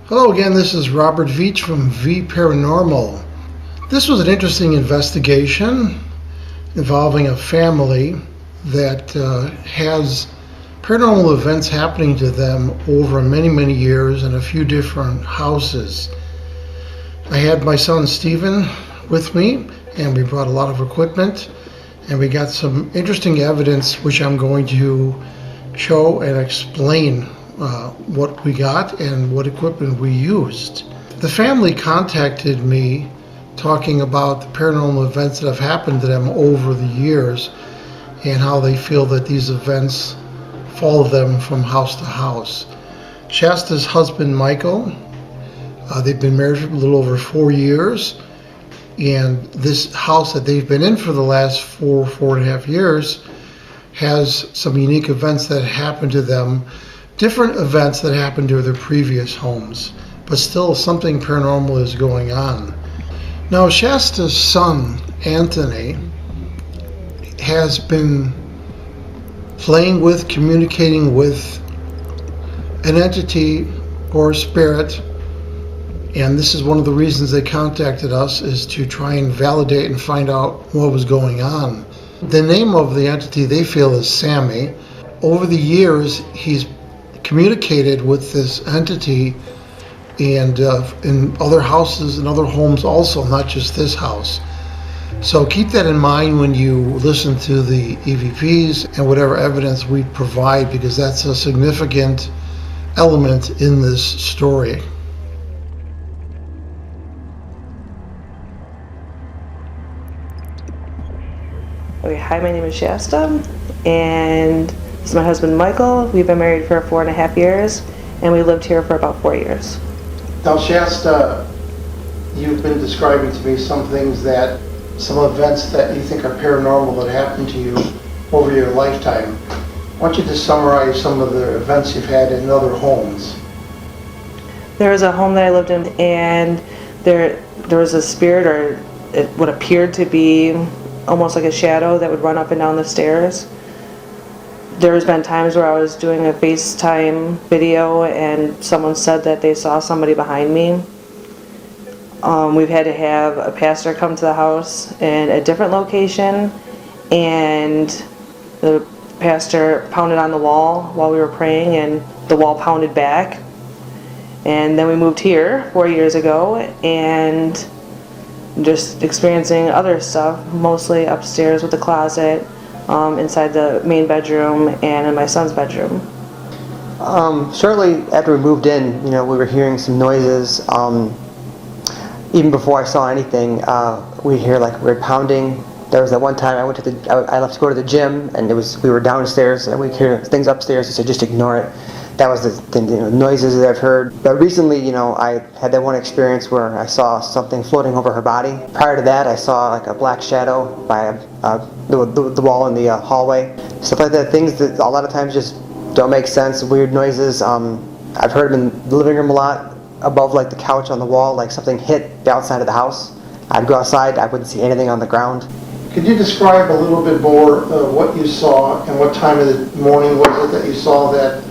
Hello again, this is Robert Veach from Vparanormal. This was an interesting investigation involving a family that has paranormal events happening to them over many years in a few different houses. I had my son Stephen with me, and we brought a lot of equipment, and we got some interesting evidence which I'm going to show and explain what we got and what equipment we used. The family contacted me talking about the paranormal events that have happened to them over the years and how they feel that these events follow them from house to house. Shasta's husband, Michael, they've been married for a little over 4 years, and this house that they've been in for the last four and a half years has some unique events that happened to them, different events that happened to their previous homes, but still something paranormal is going on. Now, Shasta's son, Anthony, has been playing with, communicating with an entity or a spirit, and this is one of the reasons they contacted us, is to try and validate and find out what was going on. The name of the entity they feel is Sammy. Over the years, he's communicated with this entity and in other houses and other homes also, not just this house. So keep that in mind when you listen to the EVPs and whatever evidence we provide, because that's a significant element in this story. Okay, hi, my name is Shasta, and this is my husband Michael. We've been married for 4.5 years, and we lived here for about 4 years. Now, Shasta, you've been describing to me some events that you think are paranormal that happened to you over your lifetime. I want you to summarize some of the events you've had in other homes. There was a home that I lived in, and there was a spirit, or it what appeared to be almost like a shadow that would run up and down the stairs. There's been times where I was doing a FaceTime video and someone said that they saw somebody behind me. We've had to have a pastor come to the house in a different location, and the pastor pounded on the wall while we were praying, and the wall pounded back. And then we moved here 4 years ago, and just experiencing other stuff, mostly upstairs with the closet, inside the main bedroom, and in my son's bedroom. Shortly after we moved in, we were hearing some noises. Even before I saw anything, we'd hear like weird pounding. There was that one time I left to go to the gym, and we were downstairs, and we'd hear things upstairs. He said, just ignore it. That was the noises that I've heard. But recently, I had that one experience where I saw something floating over her body. Prior to that, I saw like a black shadow by the wall in the hallway. Stuff like that, things that a lot of times just don't make sense, weird noises. I've heard them in the living room a lot, above like the couch on the wall, like something hit the outside of the house. I'd go outside, I wouldn't see anything on the ground. Could you describe a little bit more what you saw and what time of the morning was it that you saw that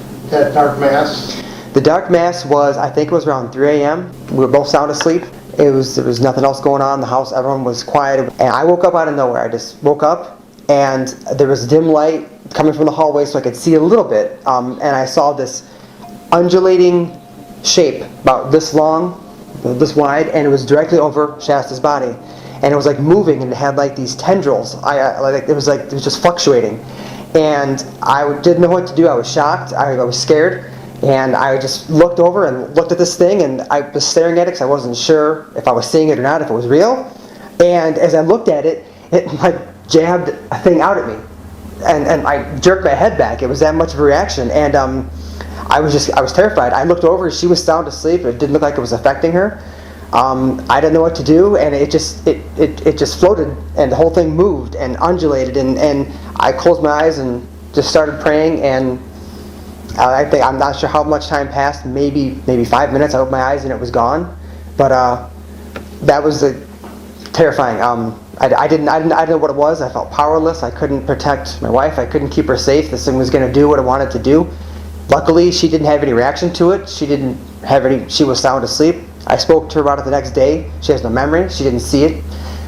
dark mass? The dark mass was, I think it was around 3 a.m. We were both sound asleep. There was nothing else going on in the house. Everyone was quiet. And I woke up out of nowhere. I just woke up, and there was dim light coming from the hallway so I could see a little bit. And I saw this undulating shape about this long, this wide, and it was directly over Shasta's body. And it was like moving, and it had like these tendrils. It was just fluctuating. And I didn't know what to do. I was shocked. I was scared. And I just looked over and looked at this thing, and I was staring at it because I wasn't sure if I was seeing it or not, if it was real. And as I looked at it, it like jabbed a thing out at me. And I jerked my head back. It was that much of a reaction. And I was terrified. I looked over, she was sound asleep. It didn't look like it was affecting her. I didn't know what to do, and it just floated, and the whole thing moved and undulated, and I closed my eyes and just started praying, and I'm not sure how much time passed, maybe 5 minutes. I opened my eyes and it was gone, but that was terrifying. I didn't know what it was. I felt powerless. I couldn't protect my wife. I couldn't keep her safe. This thing was going to do what it wanted to do, Luckily, she didn't have any reaction to it. She was sound asleep. I spoke to her about it the next day. She has no memory. She didn't see it.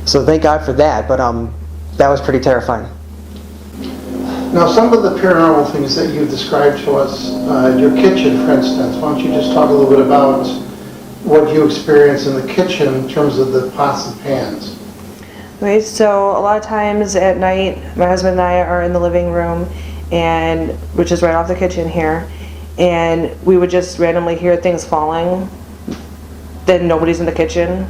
So thank God for that. But that was pretty terrifying. Now, some of the paranormal things that you've described to us, your kitchen, for instance, why don't you just talk a little bit about what you experience in the kitchen in terms of the pots and pans? Okay, so a lot of times at night, my husband and I are in the living room, and which is right off the kitchen here, and we would just randomly hear things falling. Then nobody's in the kitchen.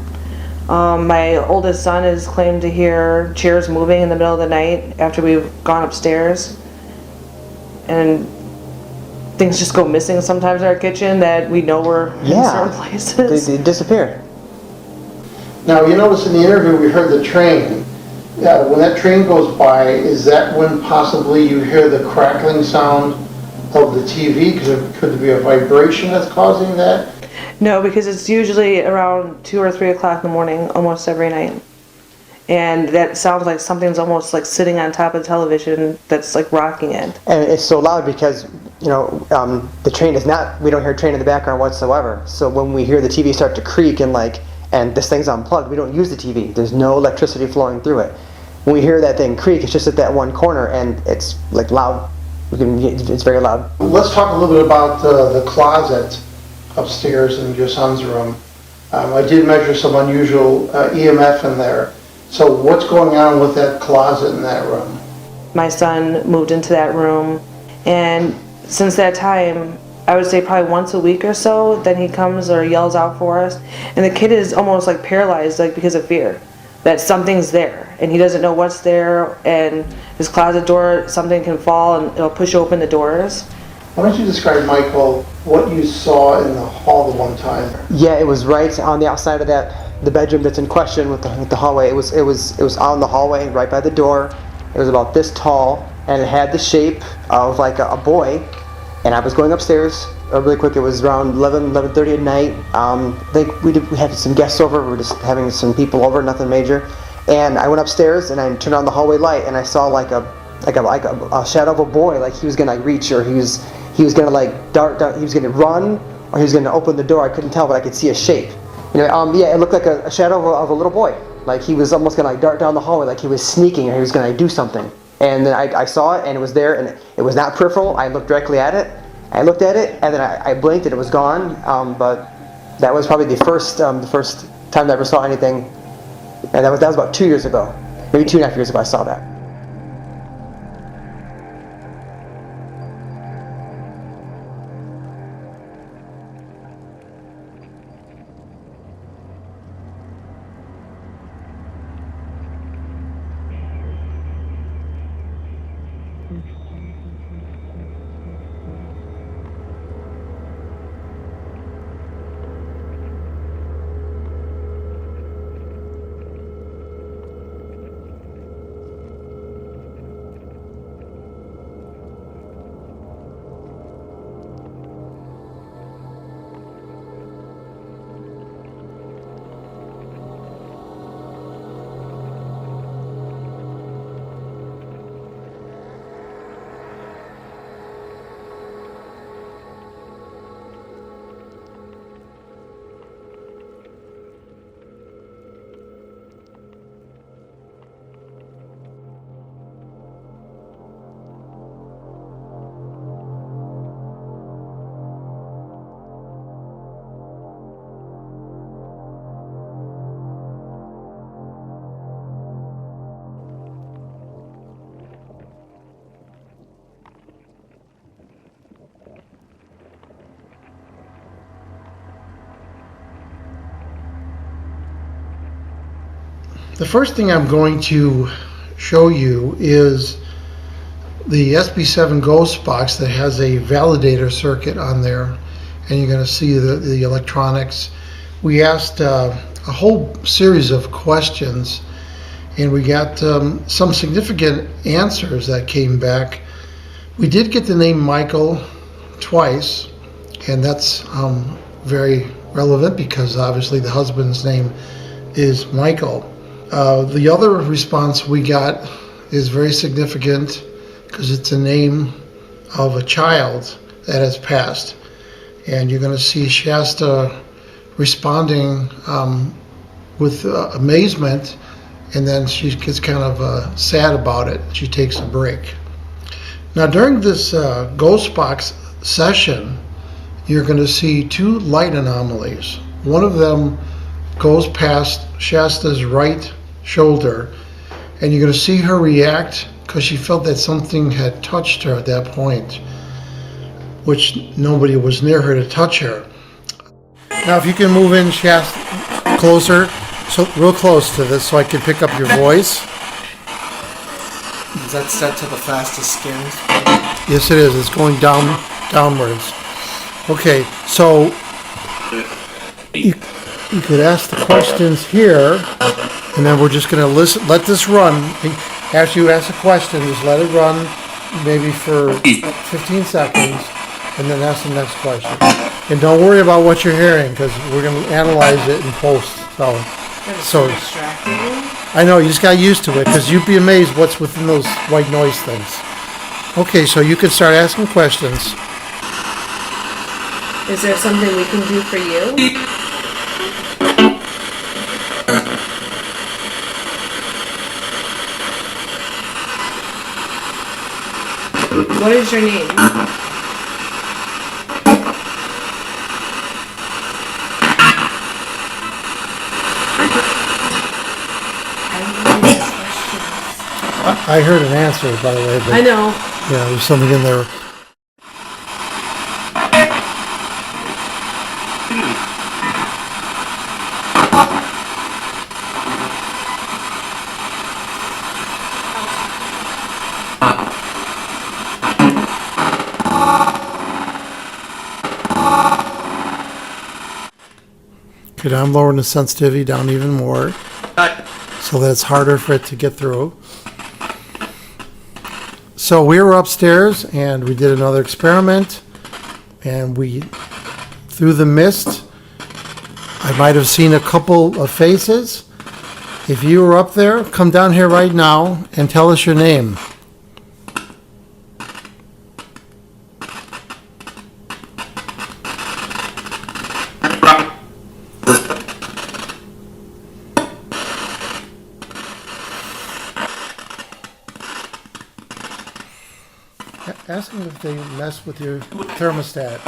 My oldest son has claimed to hear chairs moving in the middle of the night after we've gone upstairs, and things just go missing sometimes in our kitchen that we know were in certain places. They disappear. Now, you notice in the interview we heard the train. When that train goes by, is that when possibly you hear the crackling sound of the TV? Could there be a vibration that's causing that? No, because it's usually around 2 or 3 o'clock in the morning, almost every night. And that sounds like something's almost like sitting on top of the television that's like rocking it. And it's so loud because, the train is not, we don't hear a train in the background whatsoever. So when we hear the TV start to creak and this thing's unplugged, we don't use the TV. There's no electricity flowing through it. When we hear that thing creak, it's just at that one corner and it's like loud. It's very loud. Let's talk a little bit about the closet upstairs in your son's room. I did measure some unusual EMF in there. So what's going on with that closet in that room? My son moved into that room, and since that time, I would say probably once a week or so, then he comes or yells out for us, and the kid is almost like paralyzed, like because of fear that something's there, and he doesn't know what's there, and his closet door, something can fall and it'll push open the doors. Why don't you describe, Michael, what you saw in the hall the one time? Yeah, it was right on the outside of the bedroom that's in question with the hallway. It was on the hallway, right by the door. It was about this tall, and it had the shape of like a boy. And I was going upstairs really quick. It was around 11:30 at night. I think we had some guests over. We were just having some people over, nothing major. And I went upstairs and I turned on the hallway light, and I saw like a shadow of a boy, like he was gonna reach, or he was gonna like dart down. He was gonna run, or he was gonna open the door. I couldn't tell, but I could see a shape. It looked like a shadow of a little boy. Like he was almost gonna like dart down the hallway, like he was sneaking, or he was gonna do something. And then I saw it, and it was there, and it was not peripheral. I looked directly at it. I looked at it, and then I blinked, and it was gone. But that was probably the first time I ever saw anything, and that was about 2 years ago, maybe 2.5 years ago. I saw that. The first thing I'm going to show you is the SB7 Ghost box that has a validator circuit on there, and you're going to see the electronics. We asked a whole series of questions, and we got some significant answers that came back. We did get the name Michael twice, and that's very relevant because obviously the husband's name is Michael. The other response we got is very significant because it's a name of a child that has passed. And you're going to see Shasta responding with amazement, and then she gets kind of sad about it. She takes a break. Now, during this ghost box session, you're going to see two light anomalies. One of them goes past Shasta's right shoulder, and you're going to see her react because she felt that something had touched her at that point, which nobody was near her to touch her. Now, if you can move in, Shasta, closer, so real close to this, so I can pick up your voice. Is that set to the fastest skins? Yes, it is. It's going downwards. Okay, so you could ask the questions here, and then we're just going to listen. Let this run. After you ask a question, just let it run, maybe for 15 seconds, and then ask the next question. And don't worry about what you're hearing, because we're going to analyze it in post. So I know, you just got used to it, because you'd be amazed what's within those white noise things. Okay, so you can start asking questions. Is there something we can do for you? What is your name? I heard an answer, by the way. But, I know. yeah, there's something in there. Okay, I'm lowering the sensitivity down even more, so that it's harder for it to get through. So we were upstairs and we did another experiment, and through the mist, I might have seen a couple of faces. If you were up there, come down here right now and tell us your name. Ask them if they mess with your thermostat.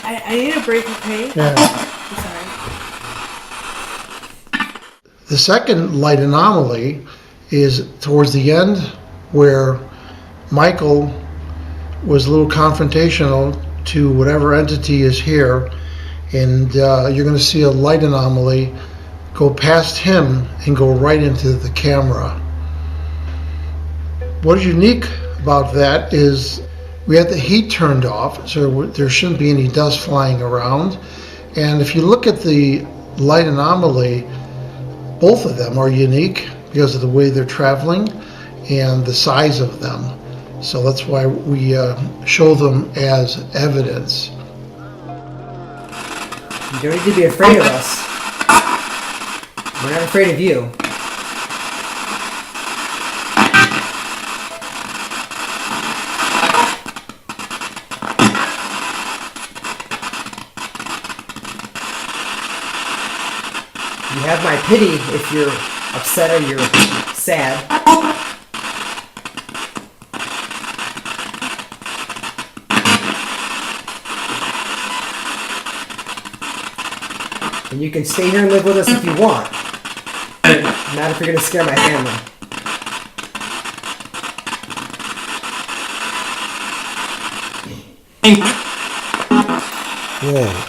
I need a break, okay? Yeah. I'm sorry. The second light anomaly is towards the end, where Michael was a little confrontational to whatever entity is here, and you're going to see a light anomaly go past him and go right into the camera. What is unique about that is we had the heat turned off, so there shouldn't be any dust flying around. And if you look at the light anomaly, both of them are unique because of the way they're traveling and the size of them. So that's why we show them as evidence. You don't need to be afraid of us. We're not afraid of you. You have my pity if you're upset or you're sad. And you can stay here and live with us if you want. But not if you're going to scare my family. Whoa.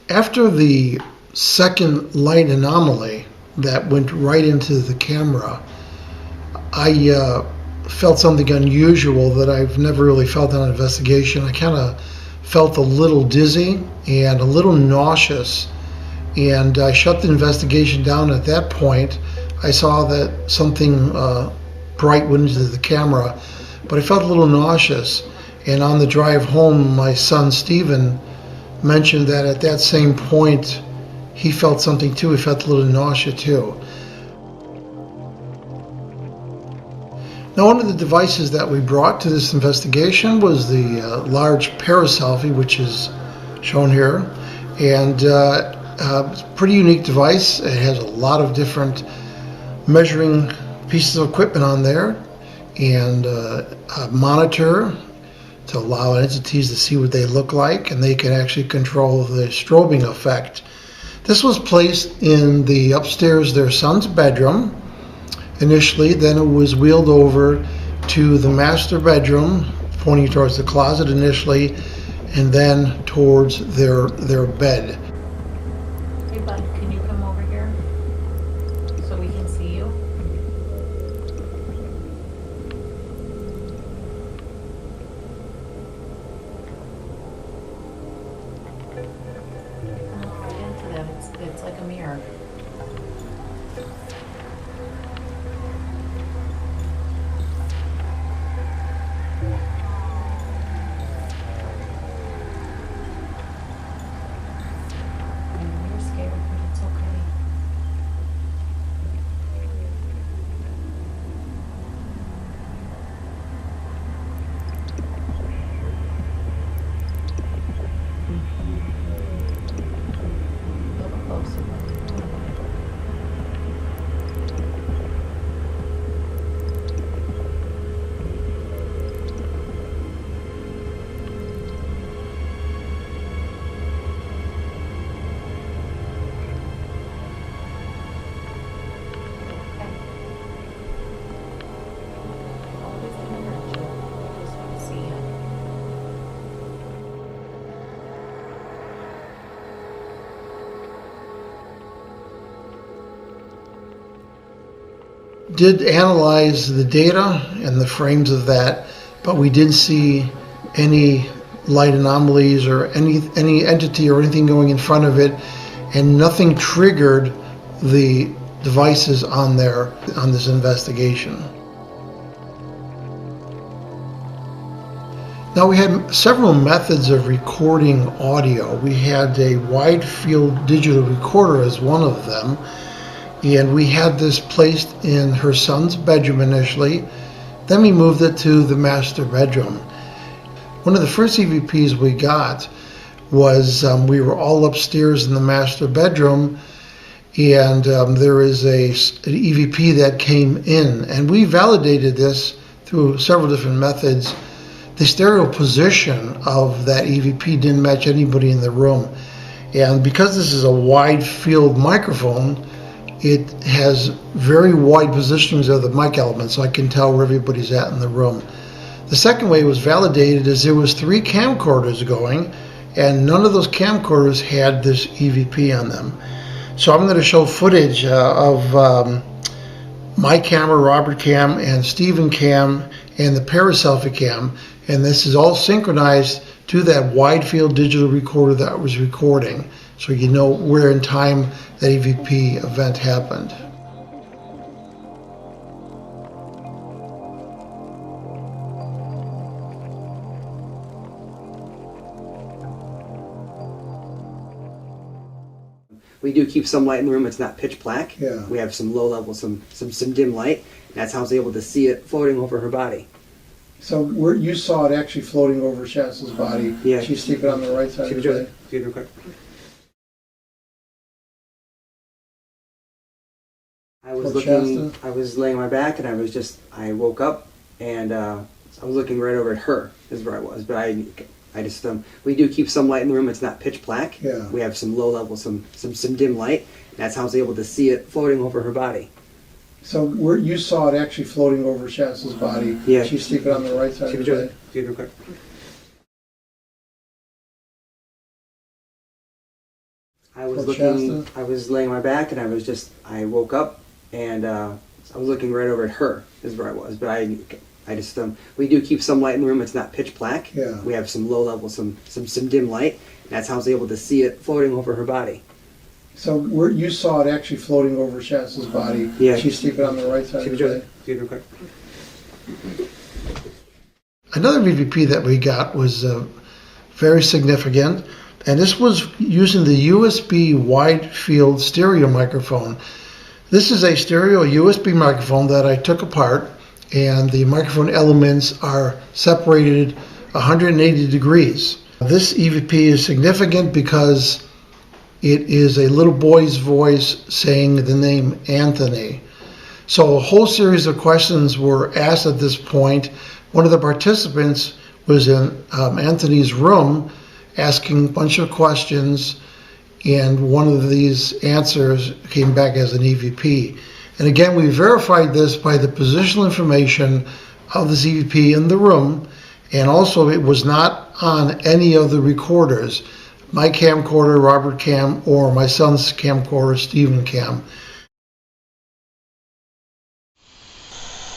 After the second light anomaly that went right into the camera, I felt something unusual that I've never really felt on an investigation. I kind of felt a little dizzy and a little nauseous, and I shut the investigation down. At that point, I saw that something bright went into the camera, but I felt a little nauseous. And on the drive home, my son Stephen mentioned that at that same point he felt something too. He felt a little nausea too. Now, one of the devices that we brought to this investigation was the large paraselfie, which is shown here, and it's a pretty unique device. It has a lot of different measuring pieces of equipment on there, and a monitor to allow entities to see what they look like, and they can actually control the strobing effect. This was placed in the upstairs, their son's bedroom initially, then it was wheeled over to the master bedroom, pointing towards the closet initially, and then towards their bed. Hey bud, can you come over here so we can see you? Look right into them. It's like a mirror. You're scared, but it's okay. A little closer. Always gonna hurt you. I just want to see you. Did analyze the data and the frames of that, but we didn't see any light anomalies or any entity or anything going in front of it, and nothing triggered the devices on there on this investigation. Now, we had several methods of recording audio. We had a wide field digital recorder as one of them, and we had this placed in her son's bedroom initially. Then we moved it to the master bedroom. One of the first EVPs we got was we were all upstairs in the master bedroom, and there is an EVP that came in, and we validated this through several different methods. The stereo position of that EVP didn't match anybody in the room, and because this is a wide field microphone, it has very wide positionings of the mic element, so I can tell where everybody's at in the room. The second way it was validated is there was 3 camcorders going, and none of those camcorders had this EVP on them. So I'm going to show footage of my camera, Robert Cam, and Stephen Cam, and the Paraselfie Cam, and this is all synchronized to that wide field digital recorder that was recording, so you know where in time that EVP event happened. We do keep some light in the room. It's not pitch black. Yeah. We have some low level, some dim light. That's how I was able to see it floating over her body. So you saw it actually floating over Shasta's body. Yeah. She's sleeping on the right side of the bed. See real quick. I was looking. Shasta? I was laying on my back, and I woke up, and I was looking right over at her. Is where I was, but I just we do keep some light in the room. It's not pitch black. Yeah. We have some low level, some dim light. That's how I was able to see it floating over her body. So you saw it actually floating over Shasta's body. Yeah. She's sleeping on the right side of the bed. See real quick. I was looking. Shasta? I was laying on my back, and I woke up, and I was looking right over at her. Is where I was, but I just we do keep some light in the room. It's not pitch black. Yeah. We have some low level, some dim light. That's how I was able to see it floating over her body. So you saw it actually floating over Shasta's body. Yeah. She's sleeping on the right side of the bed. See real quick. Another EVP that we got was very significant. And this was using the USB wide field stereo microphone. This is a stereo USB microphone that I took apart, and the microphone elements are separated 180 degrees. This EVP is significant because it is a little boy's voice saying the name Anthony. So a whole series of questions were asked at this point. One of the participants was in Anthony's room asking a bunch of questions, and one of these answers came back as an EVP. And again, we verified this by the positional information of this EVP in the room, and also it was not on any of the recorders, my camcorder, Robert Cam, or my son's camcorder, Stephen Cam.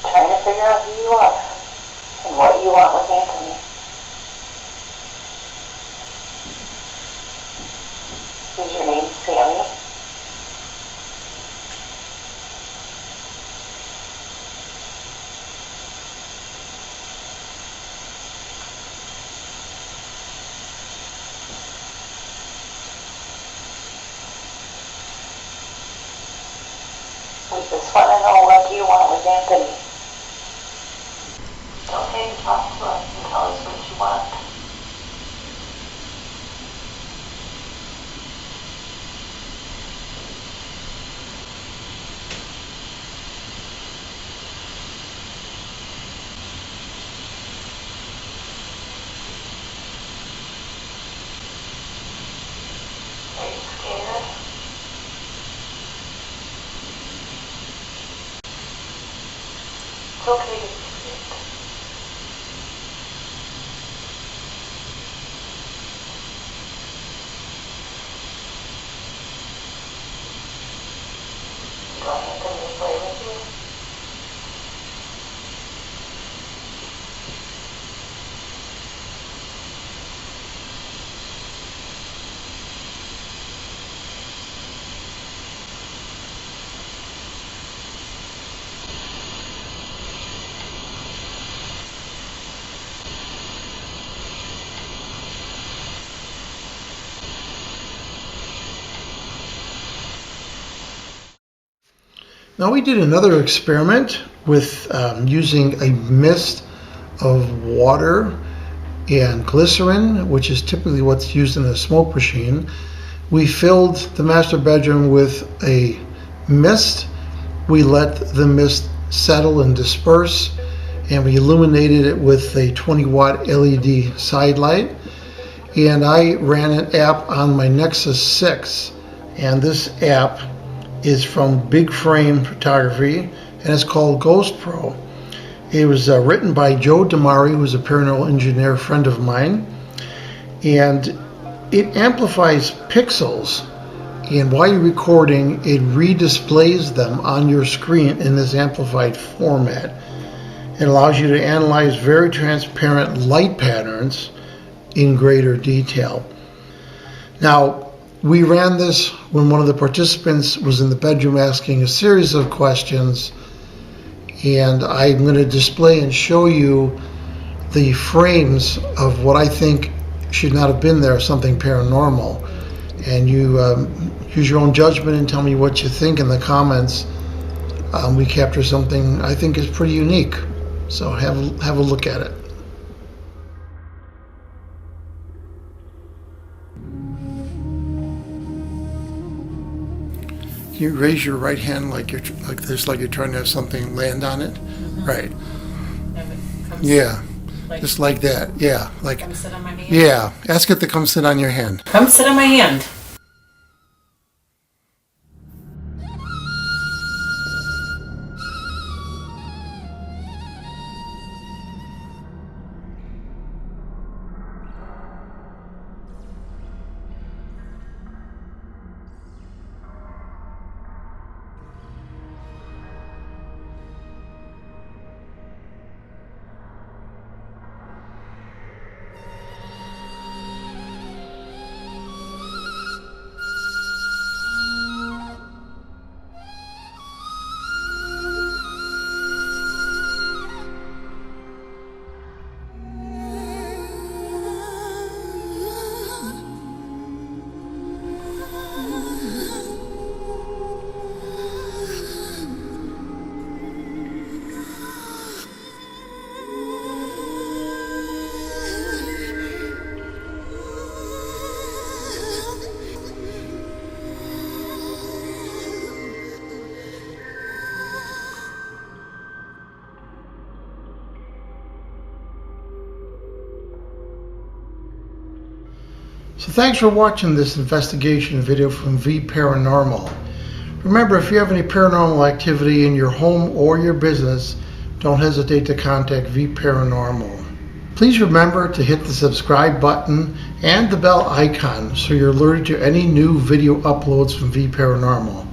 Trying to figure out who you are and what you want with Anthony. Is your name Sammy? We just want to know what you want with Anthony. It's okay to talk to us and tell us what you want. Are you scared? It's okay to be scared. You want Anthony to play with you? Now we did another experiment with using a mist of water and glycerin, which is typically what's used in a smoke machine. We filled the master bedroom with a mist. We let the mist settle and disperse, and we illuminated it with a 20-watt LED side light. And I ran an app on my Nexus 6, and this app is from Big Frame Photography, and it's called Ghost Pro. It was written by Joe Damari, who's a paranormal engineer friend of mine, and it amplifies pixels, and while you're recording, it redisplays them on your screen in this amplified format. It allows you to analyze very transparent light patterns in greater detail. Now, we ran this when one of the participants was in the bedroom asking a series of questions, and I'm going to display and show you the frames of what I think should not have been there, something paranormal. And you use your own judgment and tell me what you think in the comments. We capture something I think is pretty unique, so have a look at it. You raise your right hand like you're trying to have something land on it, right? Yeah, just like that. Yeah, like. Come sit on my hand. Yeah, ask it to come sit on your hand. Come sit on my hand. So thanks for watching this investigation video from Vparanormal. Remember, if you have any paranormal activity in your home or your business, don't hesitate to contact Vparanormal. Please remember to hit the subscribe button and the bell icon so you're alerted to any new video uploads from Vparanormal.